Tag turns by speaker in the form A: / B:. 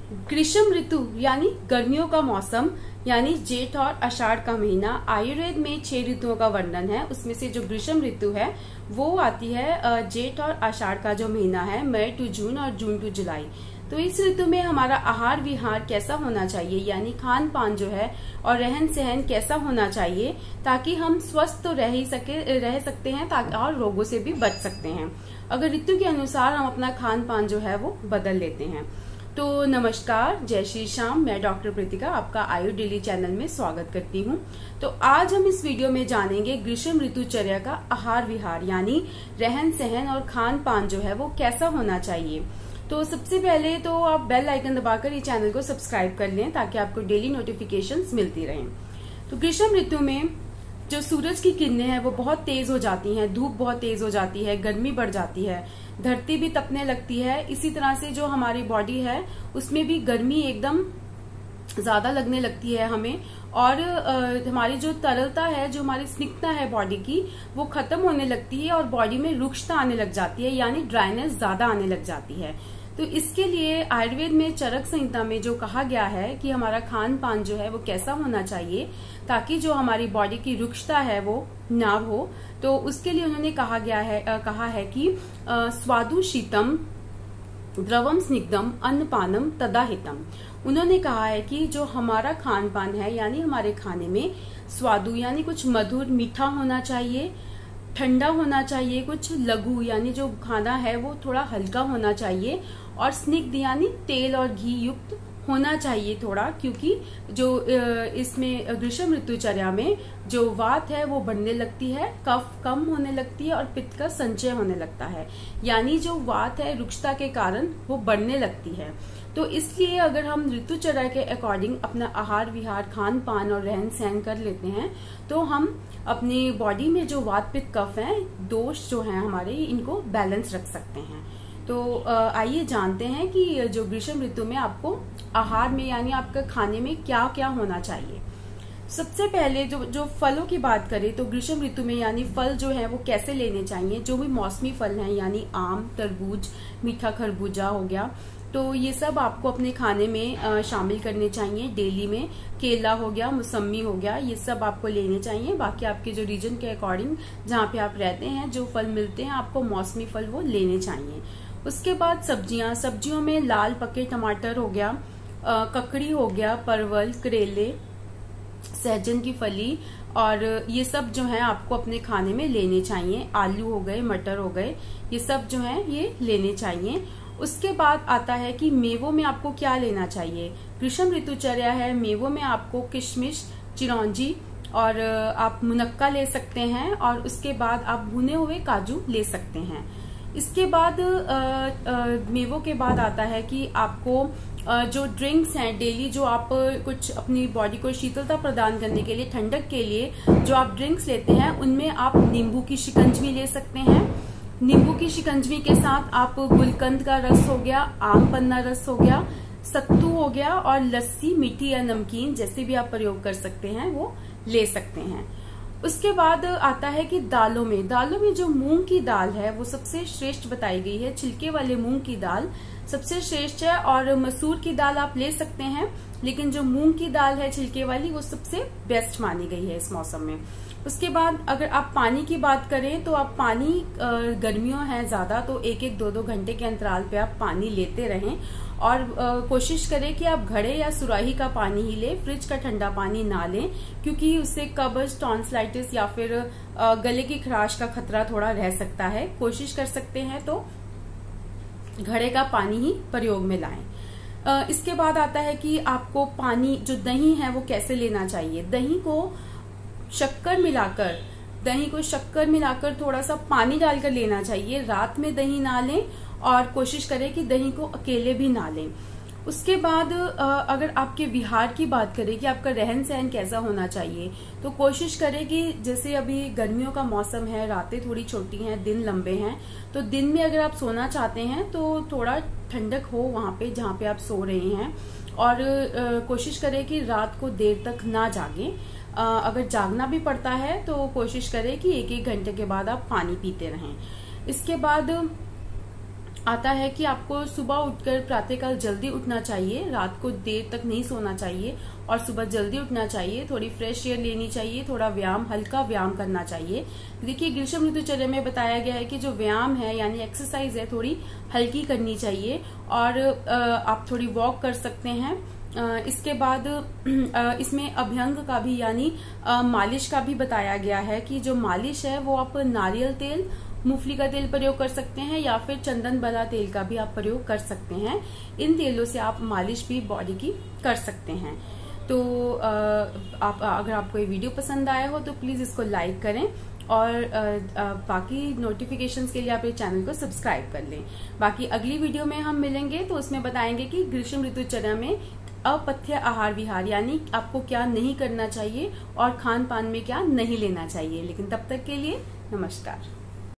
A: ग्रीष्म ऋतु यानी गर्मियों का मौसम यानी जेठ और आषाढ़ का महीना। आयुर्वेद में 6 ऋतुओं का वर्णन है। उसमें से जो ग्रीष्म ऋतु है वो आती है जेठ और आषाढ़ का जो महीना है, मई टू जून और जून टू जुलाई। तो इस ऋतु में हमारा आहार विहार कैसा होना चाहिए, यानी खान पान जो है और रहन सहन कैसा होना चाहिए, ताकि हम स्वस्थ तो रह सकते हैं और रोगों से भी बच सकते हैं अगर ऋतु के अनुसार हम अपना खान पान जो है वो बदल लेते हैं। तो नमस्कार, जय श्री श्याम। मैं डॉक्टर प्रीतिका आपका आयु डेली चैनल में स्वागत करती हूँ। तो आज हम इस वीडियो में जानेंगे ग्रीष्म ऋतुचर्या का आहार विहार यानी रहन सहन और खान पान जो है वो कैसा होना चाहिए। तो सबसे पहले तो आप बेल आइकन दबाकर ये चैनल को सब्सक्राइब कर लें ताकि आपको डेली नोटिफिकेशंस मिलती रहें। तो ग्रीष्म ऋतु में जो सूरज की किरणें हैं वो बहुत तेज हो जाती हैं, धूप बहुत तेज हो जाती है, गर्मी बढ़ जाती है, धरती भी तपने लगती है। इसी तरह से जो हमारी बॉडी है उसमें भी गर्मी एकदम ज्यादा लगने लगती है हमें, और हमारी जो तरलता है, जो हमारी स्निग्धता है बॉडी की, वो खत्म होने लगती है और बॉडी में रुक्षता आने लग जाती है, यानी ड्राइनेस ज्यादा आने लग जाती है। तो इसके लिए आयुर्वेद में चरक संहिता में जो कहा गया है कि हमारा खान पान जो है वो कैसा होना चाहिए ताकि जो हमारी बॉडी की रुक्षता है वो ना हो, तो उसके लिए उन्होंने कहा है कि स्वादु शीतम द्रवम स्निग्धम अन्नपानम तदा हितम। उन्होंने कहा है कि जो हमारा खान पान है यानी हमारे खाने में स्वादु यानी कुछ मधुर मीठा होना चाहिए, ठंडा होना चाहिए, कुछ लघु यानी जो खाना है वो थोड़ा हल्का होना चाहिए, और स्निग्ध यानी तेल और घी युक्त होना चाहिए थोड़ा, क्योंकि जो इसमें ग्रीष्म ऋतुचर्या में जो वात है वो बढ़ने लगती है, कफ कम होने लगती है और पित्त का संचय होने लगता है, यानी जो वात है रुक्षता के कारण वो बढ़ने लगती है। तो इसलिए अगर हम ऋतुचर्या के अकॉर्डिंग अपना आहार विहार खान पान और रहन सहन कर लेते हैं तो हम अपनी बॉडी में जो वात पित्त कफ है, दोष जो है हमारे, इनको बैलेंस रख सकते हैं। तो आइए जानते हैं कि जो ग्रीष्म ऋतु में आपको आहार में यानी आपके खाने में क्या क्या होना चाहिए। सबसे पहले जो फलों की बात करें तो ग्रीष्म ऋतु में यानी फल जो है वो कैसे लेने चाहिए। जो भी मौसमी फल हैं यानी आम, तरबूज, मीठा खरबूजा हो गया, तो ये सब आपको अपने खाने में शामिल करने चाहिए डेली में। केला हो गया, मौसमी हो गया, ये सब आपको लेने चाहिए। बाकी आपके जो रीजन के अकॉर्डिंग जहाँ पे आप रहते हैं जो फल मिलते हैं आपको मौसमी फल वो लेने चाहिए। उसके बाद सब्जियों में लाल पके टमाटर हो गया, ककड़ी हो गया, परवल, करेले, सहजन की फली, और ये सब जो है आपको अपने खाने में लेने चाहिए। आलू हो गए, मटर हो गए, ये सब जो है ये लेने चाहिए। उसके बाद आता है कि मेवों में आपको क्या लेना चाहिए। ग्रीष्म ऋतुचर्या है, मेवों में आपको किशमिश, चिरौंजी और आप मुनक्का ले सकते हैं, और उसके बाद आप भुने हुए काजू ले सकते हैं। इसके बाद मेवों के बाद आता है कि आपको जो ड्रिंक्स हैं डेली, जो आप कुछ अपनी बॉडी को शीतलता प्रदान करने के लिए, ठंडक के लिए जो आप ड्रिंक्स लेते हैं, उनमें आप नींबू की शिकंजवी ले सकते हैं। नींबू की शिकंजवी के साथ आप गुलकंद का रस हो गया, आम पन्ना रस हो गया, सत्तू हो गया, और लस्सी, मीठी या नमकीन जैसे भी आप प्रयोग कर सकते हैं वो ले सकते हैं। उसके बाद आता है कि दालों में जो मूंग की दाल है वो सबसे श्रेष्ठ बताई गई है। छिलके वाले मूंग की दाल सबसे श्रेष्ठ है, और मसूर की दाल आप ले सकते हैं, लेकिन जो मूंग की दाल है छिलके वाली वो सबसे बेस्ट मानी गई है इस मौसम में। उसके बाद अगर आप पानी की बात करें तो आप पानी, गर्मियों है ज्यादा तो 1-1, 2-2 घंटे के अंतराल पे आप पानी लेते रहें, और कोशिश करें कि आप घड़े या सुराही का पानी ही लें, फ्रिज का ठंडा पानी ना लें, क्योंकि उससे कब्ज, टॉन्सिलाइटिस या फिर गले की खराश का खतरा थोड़ा रह सकता है। कोशिश कर सकते हैं तो घड़े का पानी ही प्रयोग में लाएं। इसके बाद आता है कि आपको पानी, जो दही है वो कैसे लेना चाहिए। दही को शक्कर मिलाकर थोड़ा सा पानी डालकर लेना चाहिए। रात में दही ना लें, और कोशिश करें कि दही को अकेले भी ना लें। उसके बाद अगर आपके विहार की बात करें कि आपका रहन सहन कैसा होना चाहिए, तो कोशिश करें कि जैसे अभी गर्मियों का मौसम है, रातें थोड़ी छोटी हैं, दिन लंबे हैं, तो दिन में अगर आप सोना चाहते हैं तो थोड़ा ठंडक हो वहां पे जहाँ पे आप सो रहे हैं, और कोशिश करें कि रात को देर तक ना जागें। अगर जागना भी पड़ता है तो कोशिश करें कि 1-1 घंटे के बाद आप पानी पीते रहें। इसके बाद आता है कि आपको सुबह उठकर प्रातःकाल जल्दी उठना चाहिए, रात को देर तक नहीं सोना चाहिए और सुबह जल्दी उठना चाहिए, थोड़ी फ्रेश एयर लेनी चाहिए, थोड़ा व्यायाम, हल्का व्यायाम करना चाहिए। देखिए ग्रीष्म ऋतुचर्या में बताया गया है कि जो व्यायाम है यानी एक्सरसाइज है थोड़ी हल्की करनी चाहिए और आप थोड़ी वॉक कर सकते हैं। इसके बाद इसमें अभ्यंग का भी यानी मालिश का भी बताया गया है कि जो मालिश है वो आप नारियल तेल, मूंगफली का तेल प्रयोग कर सकते हैं या फिर चंदन बला तेल का भी आप प्रयोग कर सकते हैं। इन तेलों से आप मालिश भी बॉडी की कर सकते हैं। तो आप अगर आपको ये वीडियो पसंद आया हो तो प्लीज इसको लाइक करें और बाकी नोटिफिकेशंस के लिए आप ये चैनल को सब्सक्राइब कर लें। बाकी अगली वीडियो में हम मिलेंगे तो उसमें बताएंगे कि ग्रीष्म ऋतुचर्या में अपथ्य आहार विहार यानी आपको क्या नहीं करना चाहिए और खान पान में क्या नहीं लेना चाहिए। लेकिन तब तक के लिए नमस्कार।